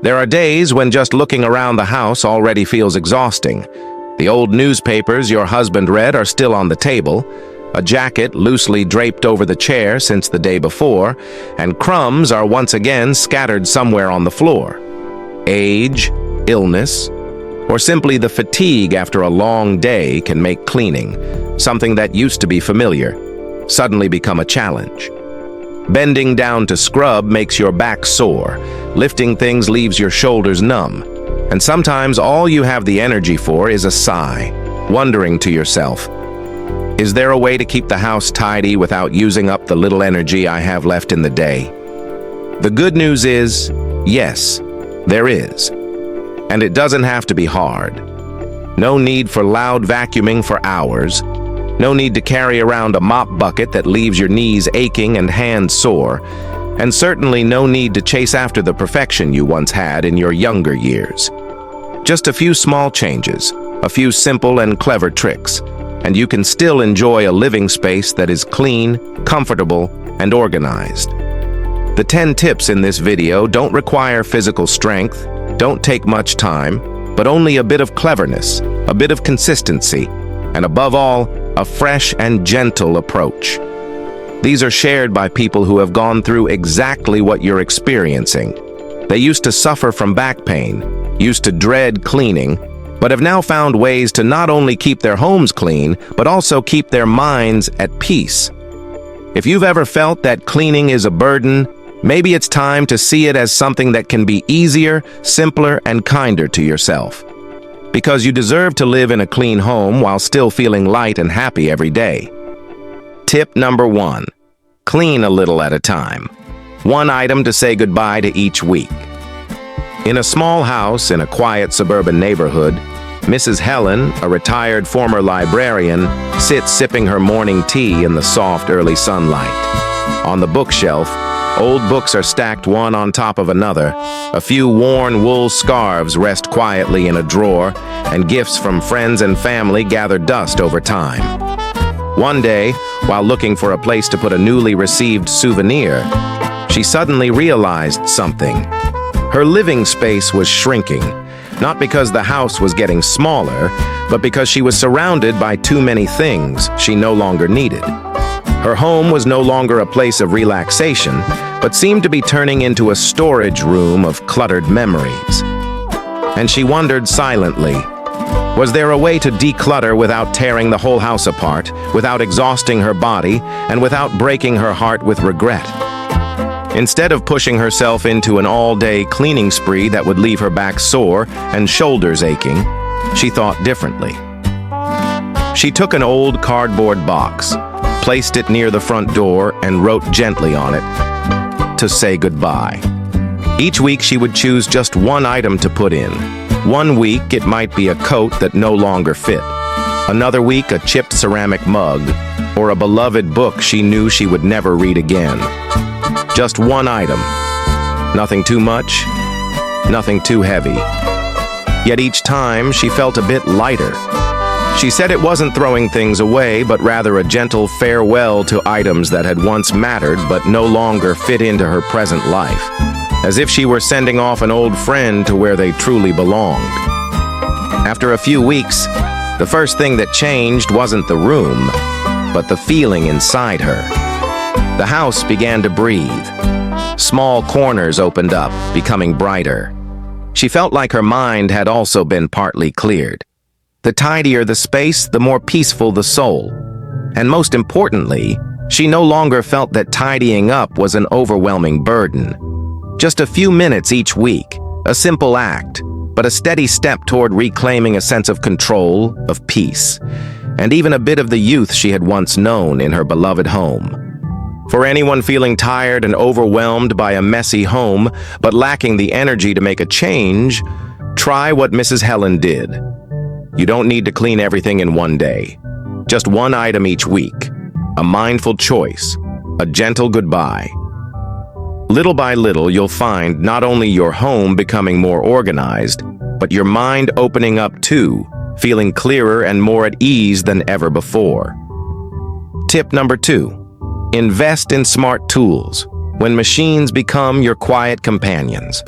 There are days when just looking around the house already feels exhausting. The old newspapers your husband read are still on the table, a jacket loosely draped over the chair since the day before, and crumbs are once again scattered somewhere on the floor. Age, illness, or simply the fatigue after a long day can make cleaning, something that used to be familiar, suddenly become a challenge. Bending down to scrub makes your back sore, lifting things leaves your shoulders numb, and sometimes all you have the energy for is a sigh, wondering to yourself, is there a way to keep the house tidy without using up the little energy I have left in the day? The good news is, yes, there is. And it doesn't have to be hard. No need for loud vacuuming for hours. No need to carry around a mop bucket that leaves your knees aching and hands sore. And certainly no need to chase after the perfection you once had in your younger years. Just a few small changes, a few simple and clever tricks, and you can still enjoy a living space that is clean, comfortable, and organized. The 10 tips in this video don't require physical strength, don't take much time, but only a bit of cleverness, a bit of consistency, and above all, a fresh and gentle approach. These are shared by people who have gone through exactly what you're experiencing. They used to suffer from back pain, used to dread cleaning, but have now found ways to not only keep their homes clean, but also keep their minds at peace. If you've ever felt that cleaning is a burden, maybe it's time to see it as something that can be easier, simpler, and kinder to yourself. Because you deserve to live in a clean home while still feeling light and happy every day. Tip number 1. Clean a little at a time. One item to say goodbye to each week. In a small house in a quiet suburban neighborhood, Mrs. Helen, a retired former librarian, sits sipping her morning tea in the soft early sunlight. On the bookshelf, old books are stacked one on top of another. A few worn wool scarves rest quietly in a drawer, and gifts from friends and family gather dust over time. One day, while looking for a place to put a newly received souvenir, she suddenly realized something. Her living space was shrinking, not because the house was getting smaller, but because she was surrounded by too many things she no longer needed. Her home was no longer a place of relaxation, but seemed to be turning into a storage room of cluttered memories. And she wondered silently, was there a way to declutter without tearing the whole house apart, without exhausting her body, and without breaking her heart with regret? Instead of pushing herself into an all-day cleaning spree that would leave her back sore and shoulders aching, she thought differently. She took an old cardboard box, placed it near the front door, and wrote gently on it, to say goodbye. Each week she would choose just one item to put in. One week it might be a coat that no longer fit. Another week a chipped ceramic mug, or a beloved book she knew she would never read again. Just one item. Nothing too much, nothing too heavy. Yet each time she felt a bit lighter. She said it wasn't throwing things away, but rather a gentle farewell to items that had once mattered but no longer fit into her present life, as if she were sending off an old friend to where they truly belonged. After a few weeks, the first thing that changed wasn't the room, but the feeling inside her. The house began to breathe. Small corners opened up, becoming brighter. She felt like her mind had also been partly cleared. The tidier the space, the more peaceful the soul. And most importantly, she no longer felt that tidying up was an overwhelming burden. Just a few minutes each week, a simple act, but a steady step toward reclaiming a sense of control, of peace, and even a bit of the youth she had once known in her beloved home. For anyone feeling tired and overwhelmed by a messy home, but lacking the energy to make a change, try what Mrs. Helen did. You don't need to clean everything in one day. Just one item each week. A mindful choice. A gentle goodbye. Little by little, you'll find not only your home becoming more organized, but your mind opening up too, feeling clearer and more at ease than ever before. Tip number 2. Invest in smart tools when machines become your quiet companions.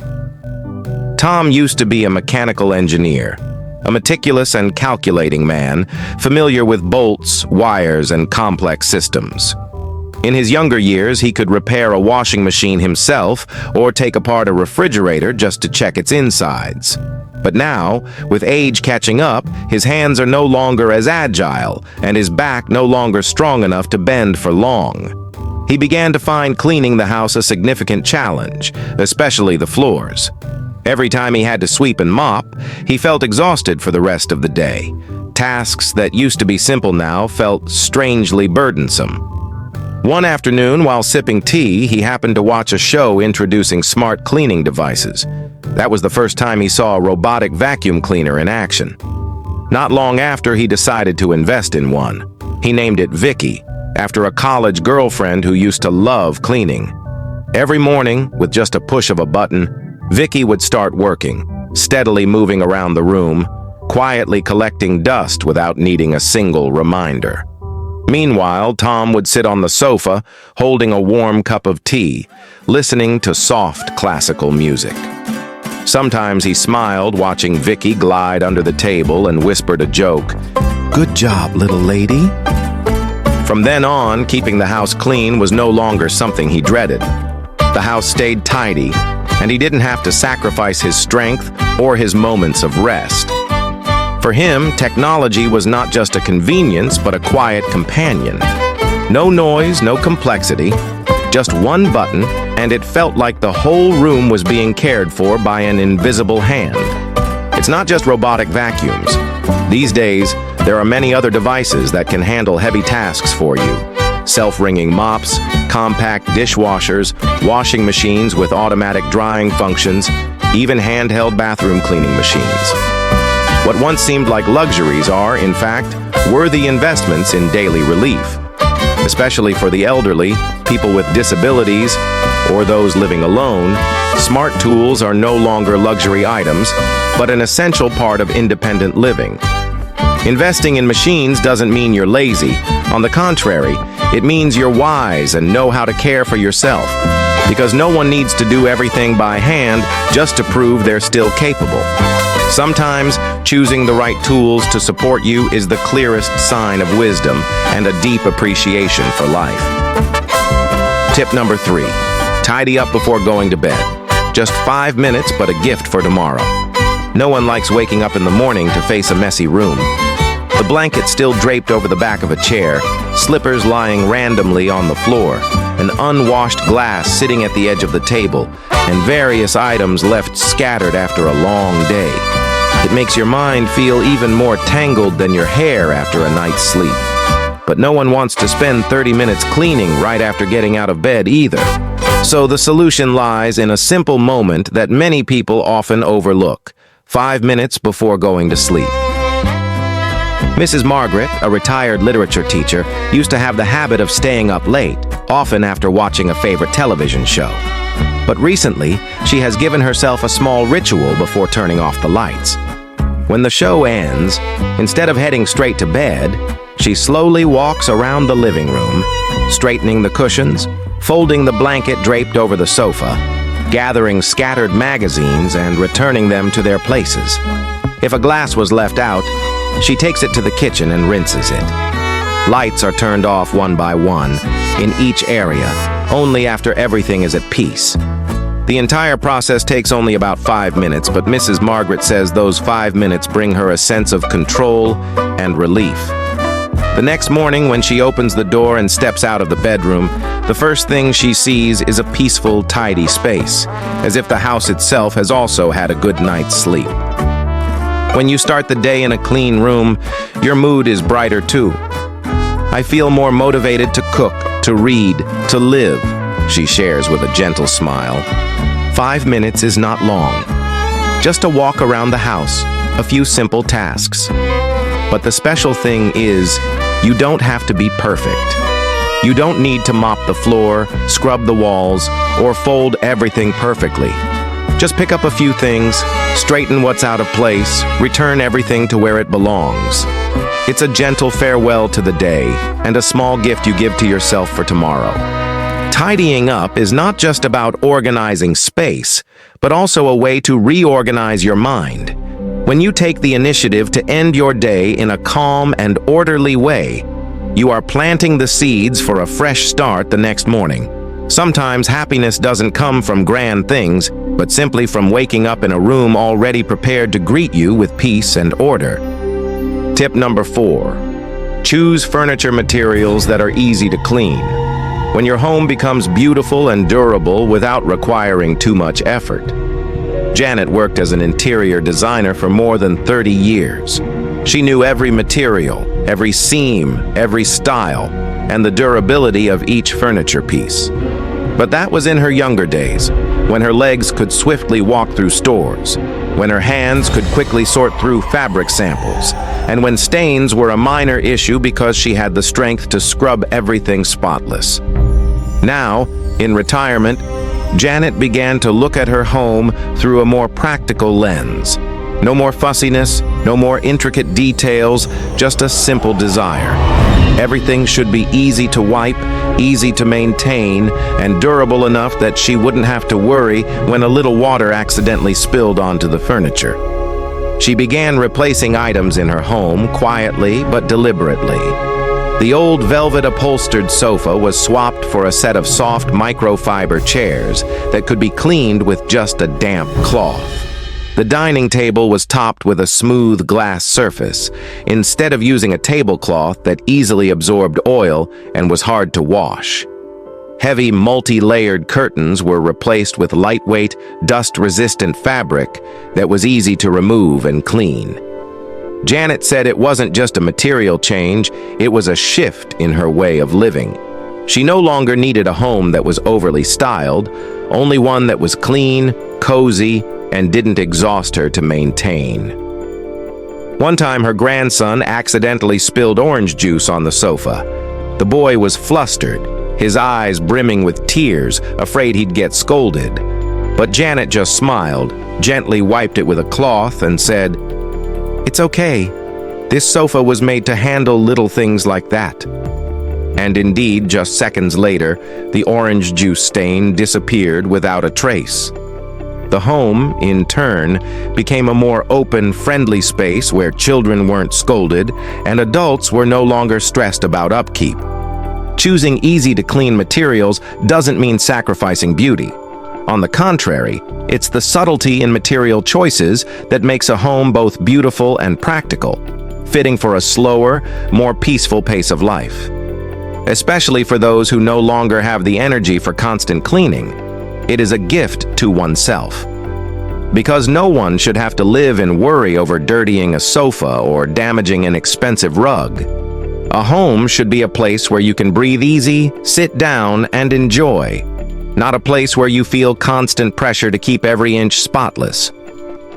Tom used to be a mechanical engineer, a meticulous and calculating man, familiar with bolts, wires, and complex systems. In his younger years, he could repair a washing machine himself or take apart a refrigerator just to check its insides. But now, with age catching up, his hands are no longer as agile and his back no longer strong enough to bend for long. He began to find cleaning the house a significant challenge, especially the floors. Every time he had to sweep and mop, he felt exhausted for the rest of the day. Tasks that used to be simple now felt strangely burdensome. One afternoon, while sipping tea, he happened to watch a show introducing smart cleaning devices. That was the first time he saw a robotic vacuum cleaner in action. Not long after, he decided to invest in one. He named it Vicky, after a college girlfriend who used to love cleaning. Every morning, with just a push of a button, Vicky would start working, steadily moving around the room, quietly collecting dust without needing a single reminder. Meanwhile, Tom would sit on the sofa, holding a warm cup of tea, listening to soft classical music. Sometimes he smiled, watching Vicky glide under the table and whispered a joke, "Good job, little lady." From then on, keeping the house clean was no longer something he dreaded. The house stayed tidy, and he didn't have to sacrifice his strength or his moments of rest. For him, technology was not just a convenience, but a quiet companion. No noise, no complexity, just one button, and it felt like the whole room was being cared for by an invisible hand. It's not just robotic vacuums. These days, there are many other devices that can handle heavy tasks for you. Self-wringing mops, compact dishwashers, washing machines with automatic drying functions, even handheld bathroom cleaning machines. What once seemed like luxuries are, in fact, worthy investments in daily relief. Especially for the elderly, people with disabilities, or those living alone, smart tools are no longer luxury items, but an essential part of independent living. Investing in machines doesn't mean you're lazy. On the contrary, it means you're wise and know how to care for yourself. Because no one needs to do everything by hand just to prove they're still capable. Sometimes, choosing the right tools to support you is the clearest sign of wisdom and a deep appreciation for life. Tip number 3, tidy up before going to bed. Just 5 minutes, but a gift for tomorrow. No one likes waking up in the morning to face a messy room. The blanket still draped over the back of a chair, slippers lying randomly on the floor, an unwashed glass sitting at the edge of the table, and various items left scattered after a long day. It makes your mind feel even more tangled than your hair after a night's sleep. But no one wants to spend 30 minutes cleaning right after getting out of bed either. So the solution lies in a simple moment that many people often overlook: 5 minutes before going to sleep. Mrs. Margaret, a retired literature teacher, used to have the habit of staying up late, often after watching a favorite television show. But recently, she has given herself a small ritual before turning off the lights. When the show ends, instead of heading straight to bed, she slowly walks around the living room, straightening the cushions, folding the blanket draped over the sofa, gathering scattered magazines and returning them to their places. If a glass was left out, she takes it to the kitchen and rinses it. Lights are turned off one by one, in each area, only after everything is at peace. The entire process takes only about 5 minutes, but Mrs. Margaret says those 5 minutes bring her a sense of control and relief. The next morning, when she opens the door and steps out of the bedroom, the first thing she sees is a peaceful, tidy space, as if the house itself has also had a good night's sleep. When you start the day in a clean room, your mood is brighter too. I feel more motivated to cook, to read, to live, she shares with a gentle smile. 5 minutes is not long. Just a walk around the house, a few simple tasks. But the special thing is, you don't have to be perfect. You don't need to mop the floor, scrub the walls, or fold everything perfectly. Just pick up a few things, straighten what's out of place, return everything to where it belongs. It's a gentle farewell to the day and a small gift you give to yourself for tomorrow. Tidying up is not just about organizing space, but also a way to reorganize your mind. When you take the initiative to end your day in a calm and orderly way, you are planting the seeds for a fresh start the next morning. Sometimes happiness doesn't come from grand things, but simply from waking up in a room already prepared to greet you with peace and order. Tip number 4. Choose furniture materials that are easy to clean. When your home becomes beautiful and durable without requiring too much effort. Janet worked as an interior designer for more than 30 years. She knew every material, every seam, every style, and the durability of each furniture piece. But that was in her younger days, when her legs could swiftly walk through stores, when her hands could quickly sort through fabric samples, and when stains were a minor issue because she had the strength to scrub everything spotless. Now, in retirement, Janet began to look at her home through a more practical lens. No more fussiness, no more intricate details, just a simple desire. Everything should be easy to wipe, easy to maintain, and durable enough that she wouldn't have to worry when a little water accidentally spilled onto the furniture. She began replacing items in her home quietly but deliberately. The old velvet-upholstered sofa was swapped for a set of soft microfiber chairs that could be cleaned with just a damp cloth. The dining table was topped with a smooth glass surface, instead of using a tablecloth that easily absorbed oil and was hard to wash. Heavy multi-layered curtains were replaced with lightweight, dust-resistant fabric that was easy to remove and clean. Janet said it wasn't just a material change, it was a shift in her way of living. She no longer needed a home that was overly styled, only one that was clean, cozy, and didn't exhaust her to maintain. One time her grandson accidentally spilled orange juice on the sofa. The boy was flustered, his eyes brimming with tears, afraid he'd get scolded. But Janet just smiled, gently wiped it with a cloth, and said, "It's okay. This sofa was made to handle little things like that." And indeed, just seconds later, the orange juice stain disappeared without a trace. The home, in turn, became a more open, friendly space where children weren't scolded and adults were no longer stressed about upkeep. Choosing easy-to-clean materials doesn't mean sacrificing beauty. On the contrary, it's the subtlety in material choices that makes a home both beautiful and practical, fitting for a slower, more peaceful pace of life. Especially for those who no longer have the energy for constant cleaning, it is a gift to oneself. Because no one should have to live and worry over dirtying a sofa or damaging an expensive rug. A home should be a place where you can breathe easy, sit down, and enjoy. Not a place where you feel constant pressure to keep every inch spotless.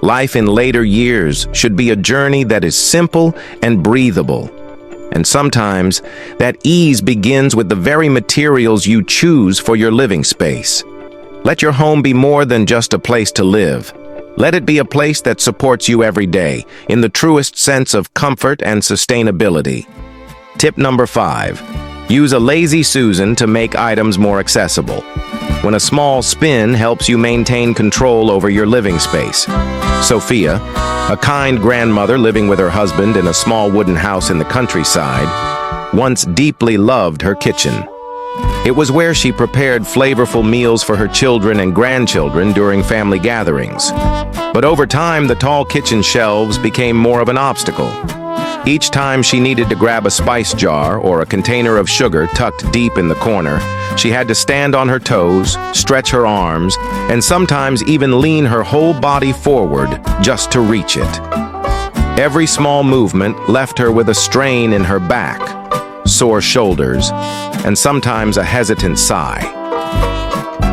Life in later years should be a journey that is simple and breathable. And sometimes, that ease begins with the very materials you choose for your living space. Let your home be more than just a place to live. Let it be a place that supports you every day, in the truest sense of comfort and sustainability. Tip number 5. Use a lazy Susan to make items more accessible. When a small spin helps you maintain control over your living space. Sophia, a kind grandmother living with her husband in a small wooden house in the countryside, once deeply loved her kitchen. It was where she prepared flavorful meals for her children and grandchildren during family gatherings. But over time, the tall kitchen shelves became more of an obstacle. Each time she needed to grab a spice jar or a container of sugar tucked deep in the corner, she had to stand on her toes, stretch her arms, and sometimes even lean her whole body forward just to reach it. Every small movement left her with a strain in her back, sore shoulders, and sometimes a hesitant sigh.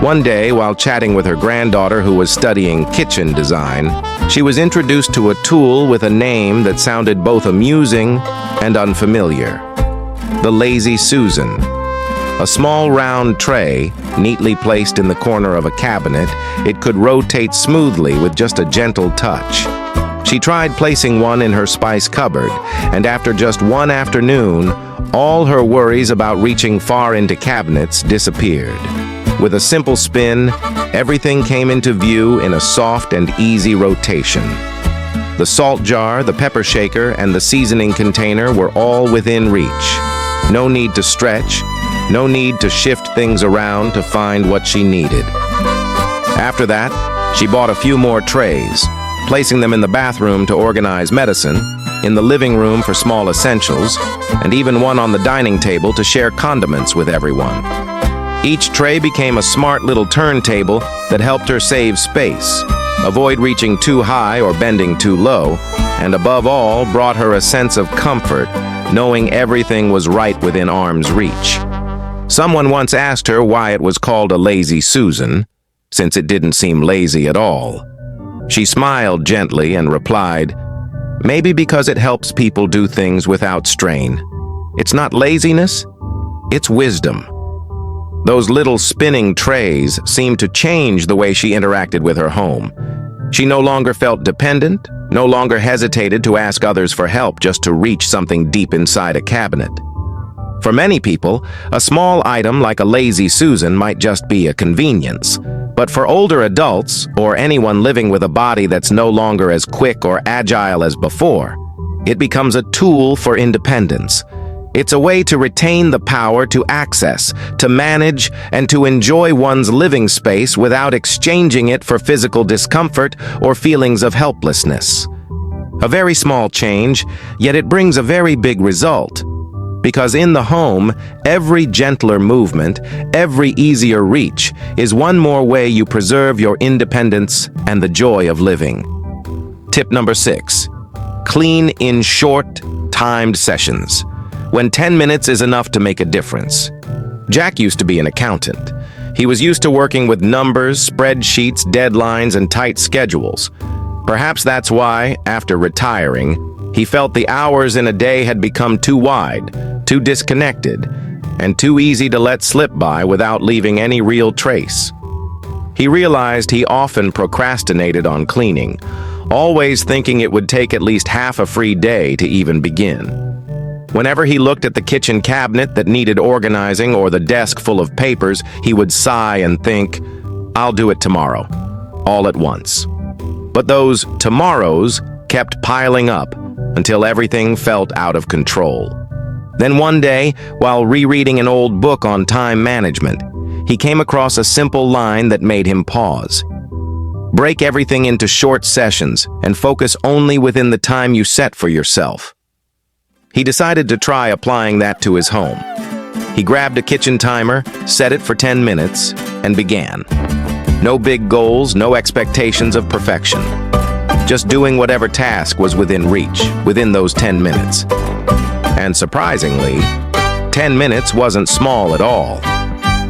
One day, while chatting with her granddaughter who was studying kitchen design, she was introduced to a tool with a name that sounded both amusing and unfamiliar. The Lazy Susan. A small round tray, neatly placed in the corner of a cabinet, it could rotate smoothly with just a gentle touch. She tried placing one in her spice cupboard, and after just one afternoon, All her worries about reaching far into cabinets disappeared. With a simple spin, everything came into view in a soft and easy rotation. The salt jar, the pepper shaker, and the seasoning container were all within reach. No need to stretch, no need to shift things around to find what she needed. After that, she bought a few more trays, placing them in the bathroom to organize medicine, in the living room for small essentials, and even one on the dining table to share condiments with everyone. Each tray became a smart little turntable that helped her save space, avoid reaching too high or bending too low, and above all, brought her a sense of comfort, knowing everything was right within arm's reach. Someone once asked her why it was called a lazy Susan, since it didn't seem lazy at all. She smiled gently and replied, "Maybe because it helps people do things without strain. It's not laziness, it's wisdom." Those little spinning trays seemed to change the way she interacted with her home. She no longer felt dependent, no longer hesitated to ask others for help just to reach something deep inside a cabinet. For many people, a small item like a lazy Susan might just be a convenience. But for older adults, or anyone living with a body that's no longer as quick or agile as before, it becomes a tool for independence. It's a way to retain the power to access, to manage, and to enjoy one's living space without exchanging it for physical discomfort or feelings of helplessness. A very small change, yet it brings a very big result. Because in the home, every gentler movement, every easier reach is one more way you preserve your independence and the joy of living. Tip number 6. Clean in short, timed sessions. When 10 minutes is enough to make a difference. Jack used to be an accountant. He was used to working with numbers, spreadsheets, deadlines, and tight schedules. Perhaps that's why, after retiring, he felt the hours in a day had become too wide, too disconnected, and too easy to let slip by without leaving any real trace. He realized he often procrastinated on cleaning, always thinking it would take at least half a free day to even begin. Whenever he looked at the kitchen cabinet that needed organizing or the desk full of papers, he would sigh and think, "I'll do it tomorrow," all at once. But those tomorrows kept piling up until everything felt out of control. Then one day, while rereading an old book on time management, he came across a simple line that made him pause. Break everything into short sessions and focus only within the time you set for yourself. He decided to try applying that to his home. He grabbed a kitchen timer, set it for 10 minutes, and began. No big goals, no expectations of perfection. Just doing whatever task was within reach, within those 10 minutes. And surprisingly, 10 minutes wasn't small at all.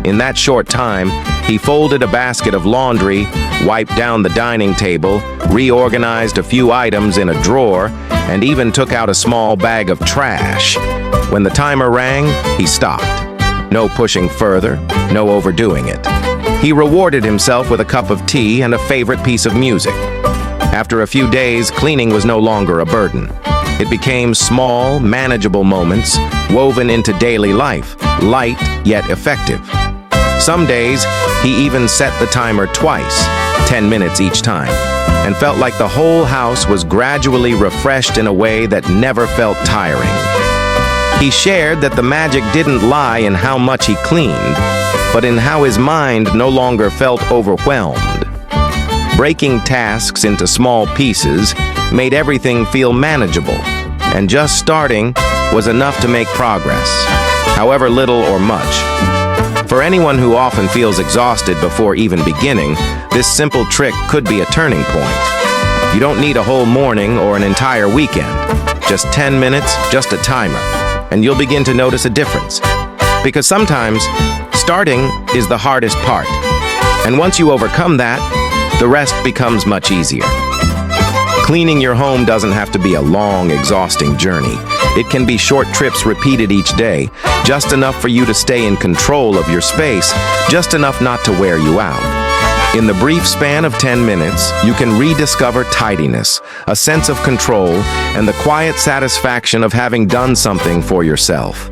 In that short time, he folded a basket of laundry, wiped down the dining table, reorganized a few items in a drawer, and even took out a small bag of trash. When the timer rang, he stopped. No pushing further, no overdoing it. He rewarded himself with a cup of tea and a favorite piece of music. After a few days, cleaning was no longer a burden. It became small, manageable moments woven into daily life, light yet effective. Some days, he even set the timer twice, 10 minutes each time, and felt like the whole house was gradually refreshed in a way that never felt tiring. He shared that the magic didn't lie in how much he cleaned, but in how his mind no longer felt overwhelmed. Breaking tasks into small pieces made everything feel manageable, and just starting was enough to make progress, however little or much. For anyone who often feels exhausted before even beginning, this simple trick could be a turning point. You don't need a whole morning or an entire weekend. Just 10 minutes, just a timer, and you'll begin to notice a difference. Because sometimes, starting is the hardest part, and once you overcome that, the rest becomes much easier. Cleaning your home doesn't have to be a long, exhausting journey. It can be short trips repeated each day, just enough for you to stay in control of your space, just enough not to wear you out. In the brief span of 10 minutes, you can rediscover tidiness, a sense of control, and the quiet satisfaction of having done something for yourself.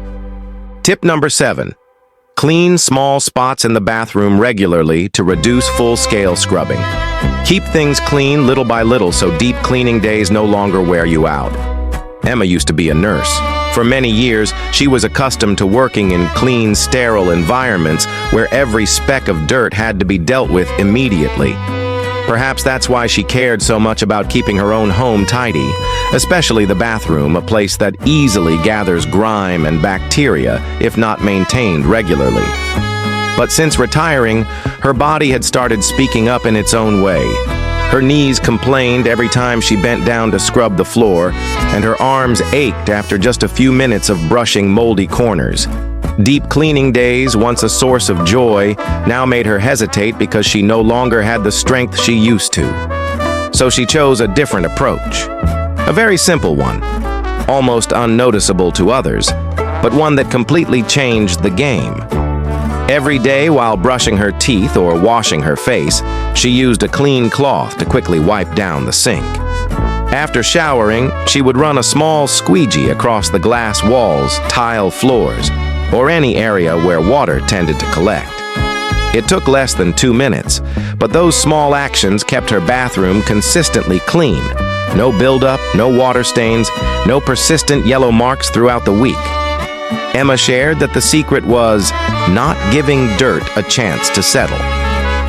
Tip number 7. Clean small spots in the bathroom regularly to reduce full-scale scrubbing. Keep things clean little by little so deep cleaning days no longer wear you out. Emma used to be a nurse. For many years, she was accustomed to working in clean, sterile environments where every speck of dirt had to be dealt with immediately. Perhaps that's why she cared so much about keeping her own home tidy, especially the bathroom, a place that easily gathers grime and bacteria if not maintained regularly. But since retiring, her body had started speaking up in its own way. Her knees complained every time she bent down to scrub the floor, and her arms ached after just a few minutes of brushing moldy corners. Deep cleaning days, once a source of joy, now made her hesitate because she no longer had the strength she used to. So she chose a different approach. A very simple one, almost unnoticeable to others, but one that completely changed the game. Every day while brushing her teeth or washing her face, she used a clean cloth to quickly wipe down the sink. After showering, she would run a small squeegee across the glass walls, tile floors, or any area where water tended to collect. It took less than 2 minutes, but those small actions kept her bathroom consistently clean. No buildup, no water stains, no persistent yellow marks throughout the week. Emma shared that the secret was not giving dirt a chance to settle.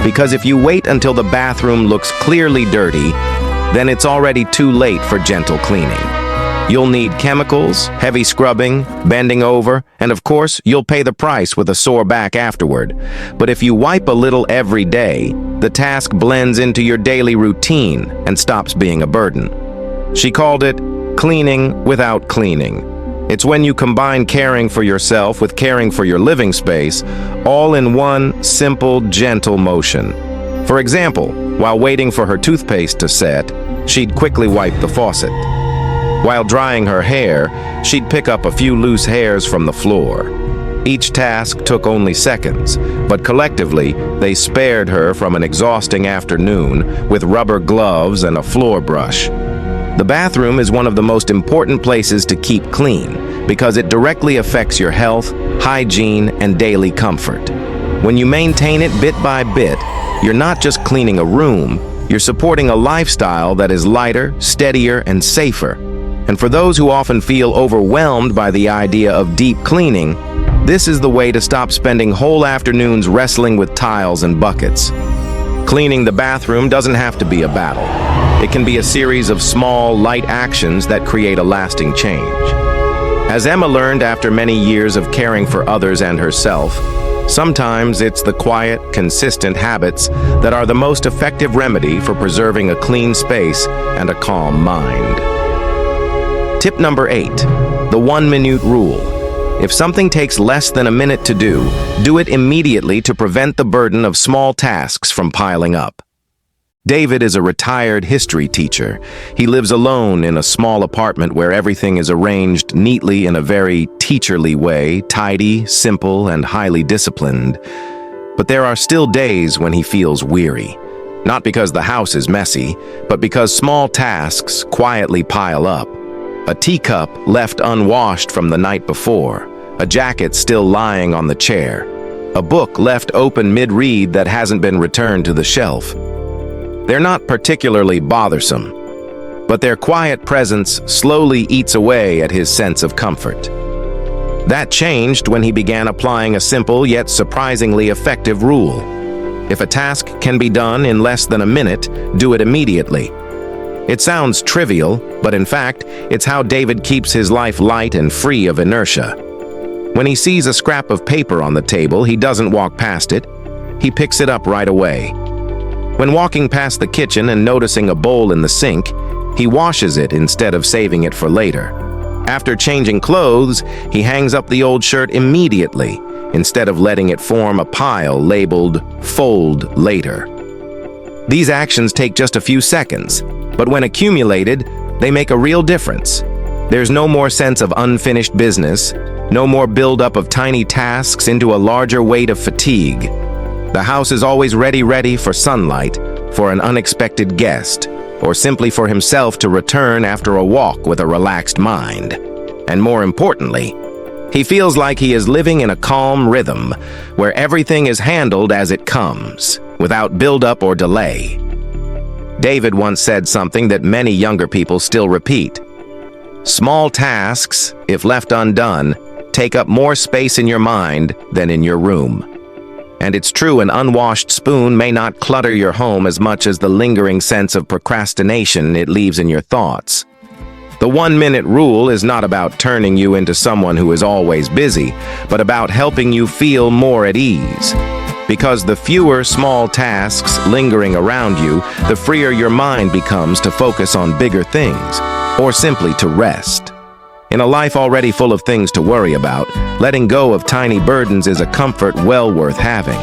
Because if you wait until the bathroom looks clearly dirty, then it's already too late for gentle cleaning. You'll need chemicals, heavy scrubbing, bending over, and of course, you'll pay the price with a sore back afterward. But if you wipe a little every day, the task blends into your daily routine and stops being a burden. She called it cleaning without cleaning. It's when you combine caring for yourself with caring for your living space, all in one simple, gentle motion. For example, while waiting for her toothpaste to set, she'd quickly wipe the faucet. While drying her hair, she'd pick up a few loose hairs from the floor. Each task took only seconds, but collectively, they spared her from an exhausting afternoon with rubber gloves and a floor brush. The bathroom is one of the most important places to keep clean because it directly affects your health, hygiene, and daily comfort. When you maintain it bit by bit, you're not just cleaning a room, you're supporting a lifestyle that is lighter, steadier, and safer. And for those who often feel overwhelmed by the idea of deep cleaning, this is the way to stop spending whole afternoons wrestling with tiles and buckets. Cleaning the bathroom doesn't have to be a battle. It can be a series of small, light actions that create a lasting change. As Emma learned after many years of caring for others and herself, sometimes it's the quiet, consistent habits that are the most effective remedy for preserving a clean space and a calm mind. Tip number 8, the 1-minute rule. If something takes less than a minute to do it immediately to prevent the burden of small tasks from piling up. David is a retired history teacher. He lives alone in a small apartment where everything is arranged neatly in a very teacherly way, tidy, simple, and highly disciplined. But there are still days when he feels weary. Not because the house is messy, but because small tasks quietly pile up. A teacup left unwashed from the night before, a jacket still lying on the chair, a book left open mid-read that hasn't been returned to the shelf. They're not particularly bothersome, but their quiet presence slowly eats away at his sense of comfort. That changed when he began applying a simple yet surprisingly effective rule. If a task can be done in less than a minute, do it immediately. It sounds trivial, but in fact, it's how David keeps his life light and free of inertia. When he sees a scrap of paper on the table, he doesn't walk past it. He picks it up right away. When walking past the kitchen and noticing a bowl in the sink, he washes it instead of saving it for later. After changing clothes, he hangs up the old shirt immediately, instead of letting it form a pile labeled "Fold Later." These actions take just a few seconds, but when accumulated, they make a real difference. There's no more sense of unfinished business, no more buildup of tiny tasks into a larger weight of fatigue. The house is always ready for sunlight, for an unexpected guest, or simply for himself to return after a walk with a relaxed mind. And more importantly, He feels like he is living in a calm rhythm, where everything is handled as it comes, without buildup or delay. David once said something that many younger people still repeat. Small tasks, if left undone, take up more space in your mind than in your room. And it's true, an unwashed spoon may not clutter your home as much as the lingering sense of procrastination it leaves in your thoughts. The 1-minute rule is not about turning you into someone who is always busy, but about helping you feel more at ease. Because the fewer small tasks lingering around you, the freer your mind becomes to focus on bigger things, or simply to rest. In a life already full of things to worry about, letting go of tiny burdens is a comfort well worth having.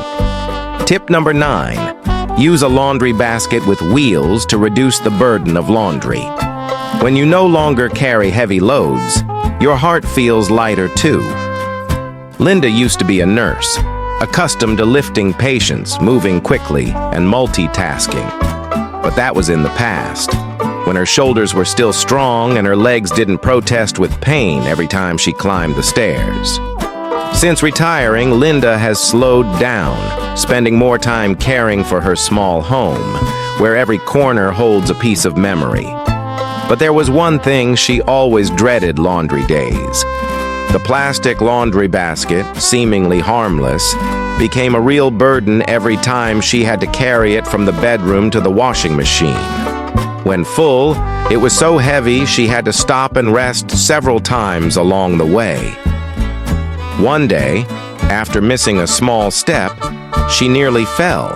Tip number 9. Use a laundry basket with wheels to reduce the burden of laundry. When you no longer carry heavy loads, your heart feels lighter too. Linda used to be a nurse, accustomed to lifting patients, moving quickly, and multitasking. But that was in the past, when her shoulders were still strong and her legs didn't protest with pain every time she climbed the stairs. Since retiring, Linda has slowed down, spending more time caring for her small home, where every corner holds a piece of memory. But there was one thing she always dreaded laundry days. The plastic laundry basket, seemingly harmless, became a real burden every time she had to carry it from the bedroom to the washing machine. When full, it was so heavy she had to stop and rest several times along the way. One day, after missing a small step, she nearly fell.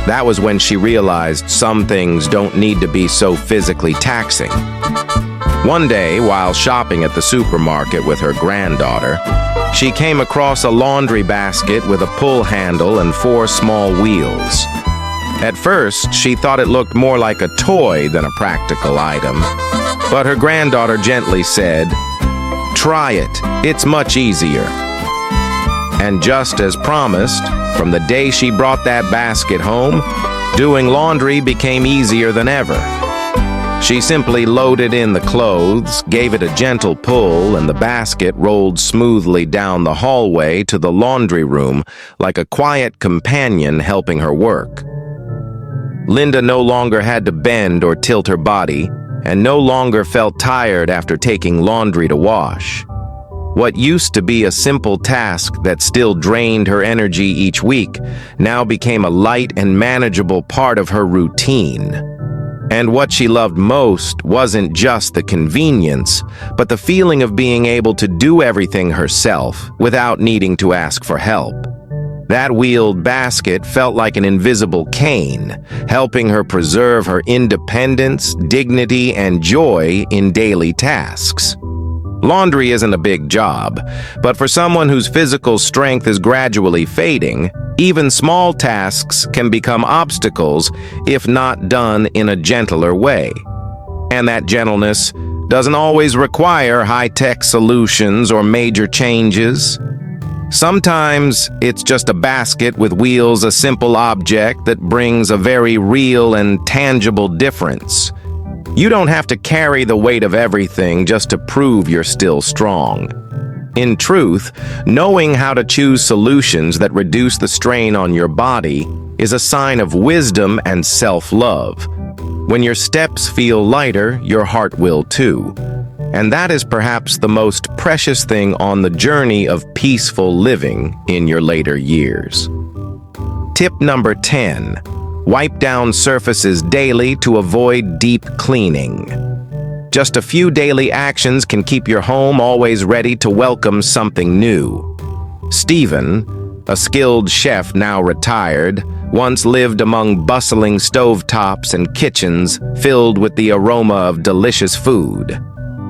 That was when she realized some things don't need to be so physically taxing. One day, while shopping at the supermarket with her granddaughter, she came across a laundry basket with a pull handle and 4 small wheels. At first, she thought it looked more like a toy than a practical item, but her granddaughter gently said, "Try it, it's much easier." And just as promised, from the day she brought that basket home, doing laundry became easier than ever. She simply loaded in the clothes, gave it a gentle pull, and the basket rolled smoothly down the hallway to the laundry room like a quiet companion helping her work. Linda no longer had to bend or tilt her body, and no longer felt tired after taking laundry to wash. What used to be a simple task that still drained her energy each week now became a light and manageable part of her routine. And what she loved most wasn't just the convenience, but the feeling of being able to do everything herself without needing to ask for help. That wheeled basket felt like an invisible cane, helping her preserve her independence, dignity, and joy in daily tasks. Laundry isn't a big job, but for someone whose physical strength is gradually fading, even small tasks can become obstacles if not done in a gentler way. And that gentleness doesn't always require high-tech solutions or major changes. Sometimes it's just a basket with wheels, a simple object that brings a very real and tangible difference. You don't have to carry the weight of everything just to prove you're still strong. In truth, knowing how to choose solutions that reduce the strain on your body is a sign of wisdom and self-love. When your steps feel lighter, your heart will too. And that is perhaps the most precious thing on the journey of peaceful living in your later years. Tip number 10. Wipe down surfaces daily to avoid deep cleaning. Just a few daily actions can keep your home always ready to welcome something new. Stephen, a skilled chef now retired, once lived among bustling stovetops and kitchens filled with the aroma of delicious food.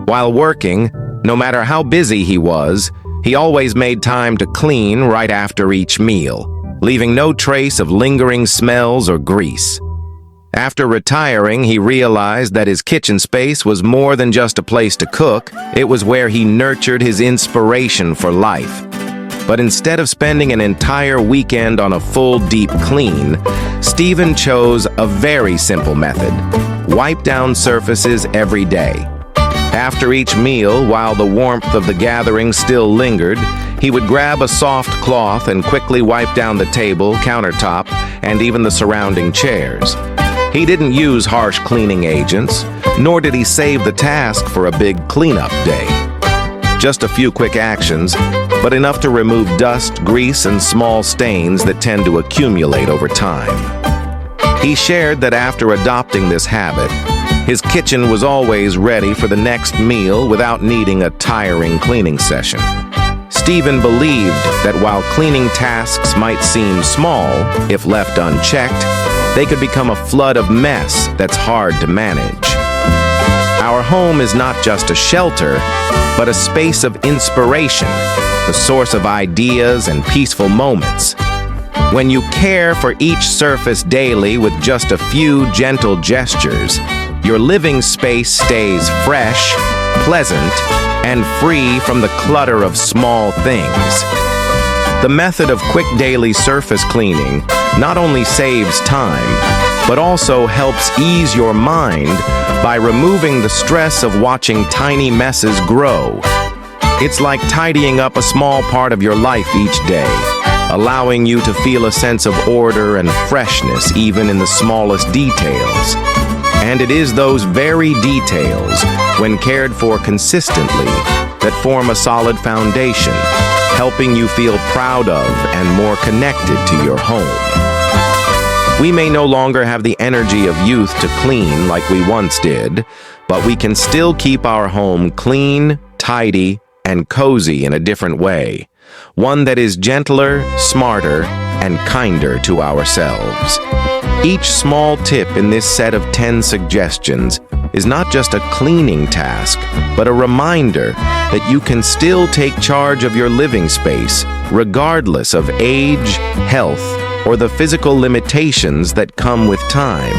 While working, no matter how busy he was, he always made time to clean right after each meal, leaving no trace of lingering smells or grease. After retiring, he realized that his kitchen space was more than just a place to cook. It was where he nurtured his inspiration for life. But instead of spending an entire weekend on a full deep clean, Stephen chose a very simple method: wipe down surfaces every day. After each meal, while the warmth of the gathering still lingered, he would grab a soft cloth and quickly wipe down the table, countertop, and even the surrounding chairs. He didn't use harsh cleaning agents, nor did he save the task for a big cleanup day. Just a few quick actions, but enough to remove dust, grease, and small stains that tend to accumulate over time. He shared that after adopting this habit, his kitchen was always ready for the next meal without needing a tiring cleaning session. Stephen believed that while cleaning tasks might seem small, if left unchecked, they could become a flood of mess that's hard to manage. Our home is not just a shelter, but a space of inspiration, the source of ideas and peaceful moments. When you care for each surface daily with just a few gentle gestures, your living space stays fresh, pleasant, and free from the clutter of small things. The method of quick daily surface cleaning not only saves time, but also helps ease your mind by removing the stress of watching tiny messes grow. It's like tidying up a small part of your life each day, allowing you to feel a sense of order and freshness even in the smallest details. And it is those very details, when cared for consistently, that form a solid foundation, helping you feel proud of and more connected to your home. We may no longer have the energy of youth to clean like we once did, but we can still keep our home clean, tidy, and cozy in a different way. One that is gentler, smarter, and kinder to ourselves. Each small tip in this set of 10 suggestions is not just a cleaning task, but a reminder that you can still take charge of your living space, regardless of age, health, or the physical limitations that come with time.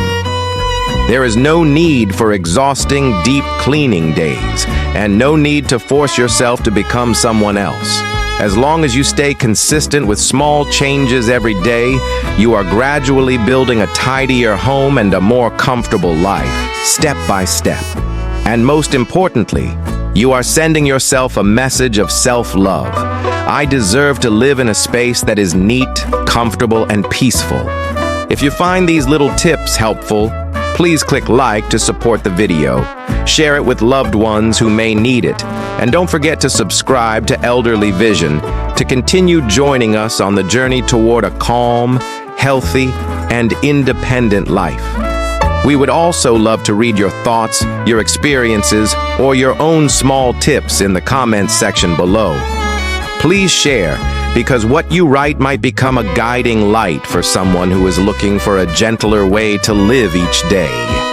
There is no need for exhausting, deep cleaning days, and no need to force yourself to become someone else. As long as you stay consistent with small changes every day, you are gradually building a tidier home and a more comfortable life, step by step. And most importantly, you are sending yourself a message of self-love. I deserve to live in a space that is neat, comfortable, and peaceful. If you find these little tips helpful, please click like to support the video. Share it with loved ones who may need it. And don't forget to subscribe to Elderly Vision to continue joining us on the journey toward a calm, healthy, and independent life. We would also love to read your thoughts, your experiences, or your own small tips in the comments section below. Please share, because what you write might become a guiding light for someone who is looking for a gentler way to live each day.